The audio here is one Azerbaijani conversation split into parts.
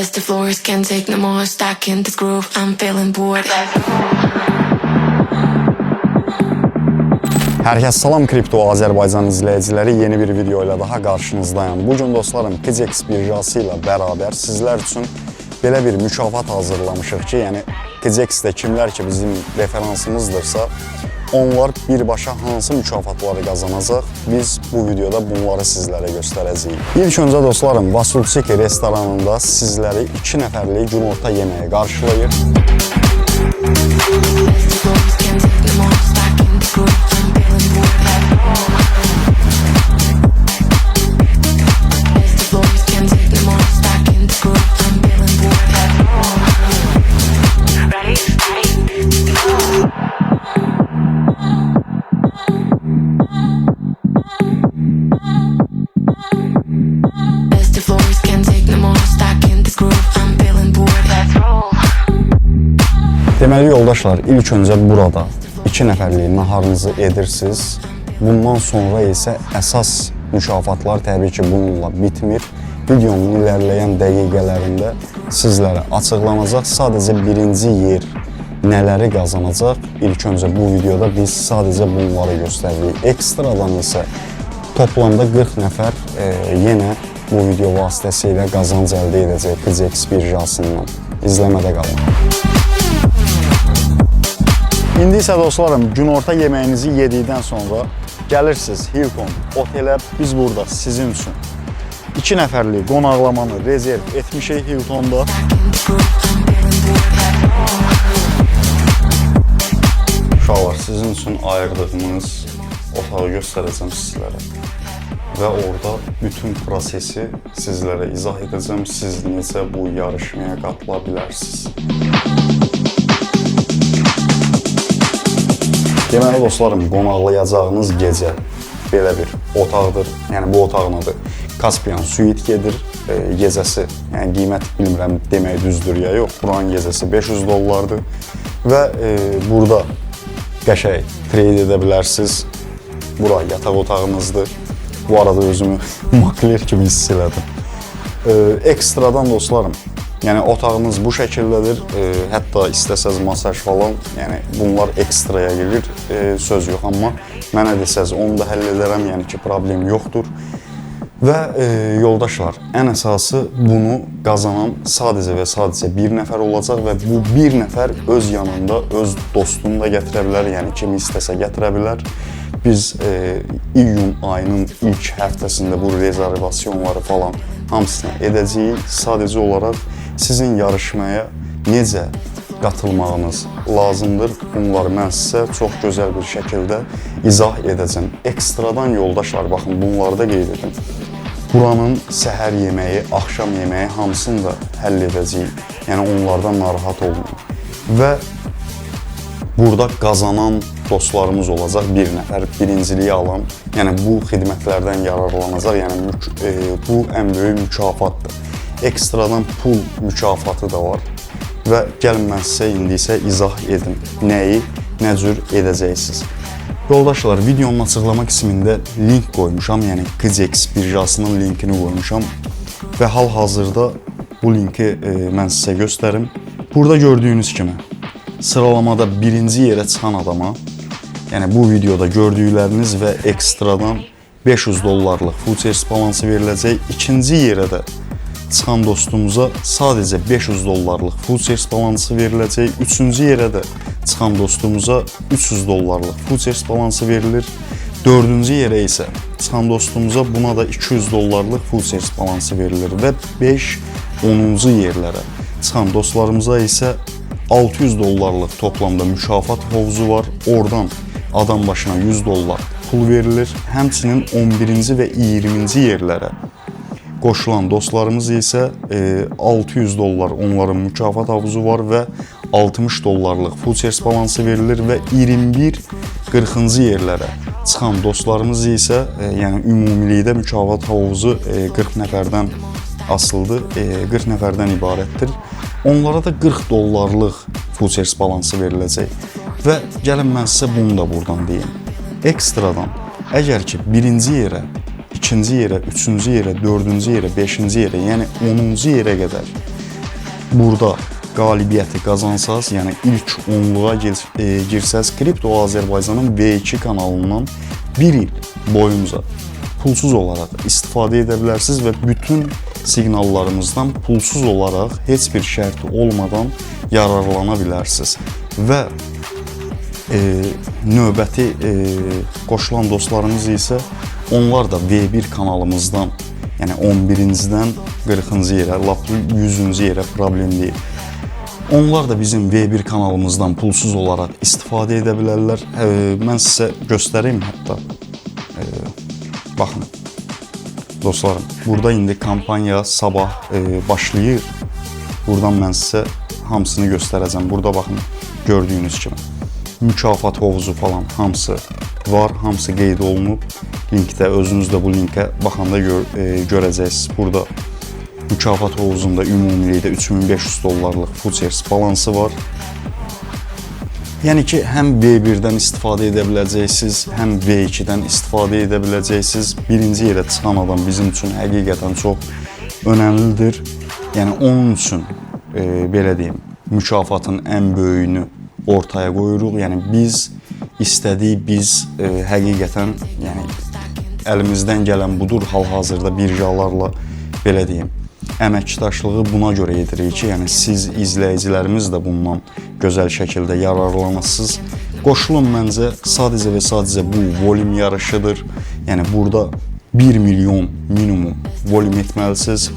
As the floors can't take no more, stuck in this groove, I'm feeling bored. Hər kəs salam Kripto Azərbaycan izləyiciləri, yeni bir video ilə daha qarşınızdayım. Bugün dostlarım KZX birjası ilə bərabər sizlər üçün belə bir mükafat hazırlamışıq ki, yəni KZX-də kimlər ki bizim referansımızdırsa, onlar birbaşa hansı mükafatları qazanacaq, biz bu videoda bunları sizlərə göstərəcəyik. İlk öncə dostlarım, Vasulchiki restoranında sizləri 2 nəfərlik günorta yeməyə qarşılayır. Deməli yoldaşlar, ilk öncə burada 2 nəfərlik naharınızı edirsiniz. Bundan sonra isə əsas mükafatlar təbii ki bununla bitmir. Videonun ilerleyen dəqiqələrində sizlərə açıqlanacaq. Sadəcə birinci yer nələri qazanacaq? İlk öncə bu videoda biz sadəcə bunları göstəririk. Ekstradan isə toplamda 40 nəfər yenə bu video vasitəsilə qazanc əldə edəcək KZX birjasından. İzləmədə qalın. İndi isə dostlarım, günorta yeməyinizi yedikdən sonra gəlirsiniz Hilton otelə. Biz burada sizin üçün 2 nəfərlik qonaqlamanı rezerv etmişik Hilton'da. Uşaqlar, sizin üçün ayırdığımız otağı göstərəcəm sizlərə. Və orada bütün prosesi sizlərə izah edəcəm. Siz necə bu yarışmaya qatıla bilərsiniz. Deməli dostlarım, qonaqlayacağınız gecə belə bir otaqdır. Yəni bu otağın adı Caspian Suite gedir. Gecəsi, yəni qiymət bilmirəm demək düzdür ya yox. Buranın gecəsi $500'dır. Və burada qəşəng trade edə bilərsiniz. Bura yataq otağınızdır. Bu arada özümü makler kimi hiss elədim. Ekstradan dostlarım, yəni otağınız bu şəkildədir. Hətta istəsəz masaj falan, yəni bunlar ekstraya gelir, söz yox, amma mənə desəz onu da həll edərəm, yəni ki problem yoxdur. Və yoldaşlar, ən əsası bunu qazanan sadəcə və sadəcə bir nəfər olacaq və bu bir nəfər öz yanında öz dostunu da gətirə bilər, yəni kimi istəsə gətirə bilər. Biz iyun ayının ilk həftəsində bu rezervasyonları falan hamısını edəcəyik. Sadəcə olaraq sizin yarışmaya necə qatılmağınız lazımdır. Bunları mən sizə çox gözəl bir şəkildə izah edəcəm. Ekstradan yoldaşlar, baxın bunları da qeyd edin. Buranın səhər yeməyi, axşam yeməyi hamısını da həll edəcəyik. Yəni onlardan narahat olmayın. Və burada qazanan dostlarımız olacaq, bir nəfər birinciliyi alan, yəni bu xidmətlərdən yararlanacaq, yəni bu ən böyük mükafatdır. Ekstradan pul mükafatı da var və gəlin mən sizə indi isə izah edim nəyi, nə cür edəcəksiniz. Yoldaşlar, videonun açıqlama qismində link qoymuşam, yəni KZX birjasının linkini qoymuşam və hal-hazırda bu linki mən sizə göstərim. Burada gördüyünüz kimi sıralamada birinci yerə çıxan adama, yəni bu videoda gördükləriniz və ekstradan $500'lıq futures balansı veriləcək. İkinci yerə də çıxan dostumuza sadəcə $500'lıq futures balansı veriləcək. Üçüncü yerə də çıxan dostumuza $300'lıq futures balansı verilir. Dördüncü yerə isə çıxan dostumuza buna da $200'lıq futures balansı verilir və 5-10-cu yerlərə çıxan dostlarımıza isə $600'lıq toplamda mükafat hovuzu var. Oradan adam başına $100 pul verilir. Həmçinin 11-ci və 20-ci yerlərə qoşulan dostlarımız isə $600 onların mükafat havuzu var və $60'lıq futures balansı verilir və 21-40-cı yerlərə çıxan dostlarımız isə yəni ümumilikdə mükafat havuzu 40 nəfərdən asılıdır, 40 nəfərdən ibarətdir. Onlara da $40'lıq futures balansı veriləcək. Və gəlin mən sizə bunu da buradan deyim. Ekstradan, əgər ki birinci yerə, ikinci yerə, üçüncü yerə, dördüncü yerə, beşinci yerə, yəni 10-cu yerə qədər burada qalibiyyəti qazansaz, yəni ilk 10-luğa girsəz, Kripto Azərbaycanın V2 kanalından bir il boyunca pulsuz olaraq istifadə edə bilərsiniz və bütün siqnallarımızdan pulsuz olaraq heç bir şərti olmadan yararlana bilərsiniz. Və növbəti qoşulan dostlarımız isə onlar da V1 kanalımızdan, yəni 11-cidən 40-cı yerə, lap 100-cü yerə problem deyil. Onlar da bizim V1 kanalımızdan pulsuz olaraq istifadə edə bilərlər. Mən sizə göstəreyim hətta. Baxın, dostlarım, burada indi kampaniya sabah başlayır. Buradan mən sizə hamısını göstərəcəm. Burada baxın, gördüyünüz kimi mükafat hovuzu falan hamısı var, hamısı qeyd olunub. Linkdə, özünüz də bu linkə baxanda görəcəksiniz. Burada mükafat hovuzunda ümumilikdə $3500 futures balansı var. Yəni ki, həm V1-dən istifadə edə biləcəksiniz, həm V2-dən istifadə edə biləcəksiniz. Birinci yerə çıxan adam bizim üçün həqiqətən çox önəmlidir. Yəni onun üçün belə deyim, mükafatın ən böyüyünü ortaya qoyuruq. Yəni biz istədik, biz həqiqətən, yəni əlimizdən gələn budur. Hal-hazırda birjalarla belə deyim, əməkdaşlığı buna görə edirik ki, yəni siz izləyicilərimiz də bundan gözəl şəkildə yararlanasınız. Qoşulun məncə sadəcə və sadəcə bu volüm yarışıdır. Yəni burada 1 milyon minimum volüm etməlisiniz,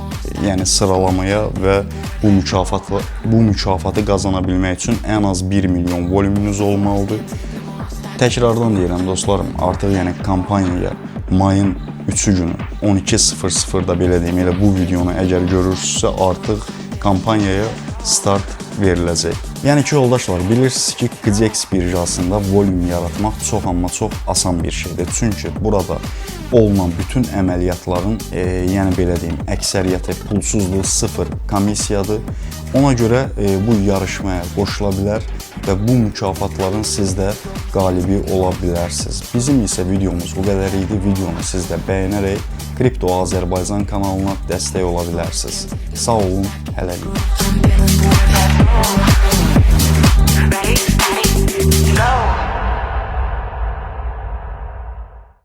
yəni sıralamaya və bu mükafatı qazana bilmək üçün ən az 1 milyon volümünüz olmalıdır. Təkrardan deyirəm dostlarım, artıq yəni kampaniyaya mayın 3-cü günü 12:00-da belə deyim, elə bu videonu əgər görürsünüzsə artıq kampaniyaya start veriləcək. Yəni ki, yoldaşlar, bilirsiniz ki, QDX birjasında volüm yaratmaq çox amma çox asan bir şeydir. Çünki burada olunan bütün əməliyyatların, yəni belə deyim, əksəriyyəti pulsuzluq, sıfır komissiyadır. Ona görə bu yarışmaya qoşula bilər və bu mükafatların siz də qalibi ola bilərsiniz. Bizim isə videomuz bu qədər idi. Videonu siz də bəyənərək Kripto Azərbaycan kanalına dəstək ola bilərsiniz. Sağ olun, hələlik. Ready, go.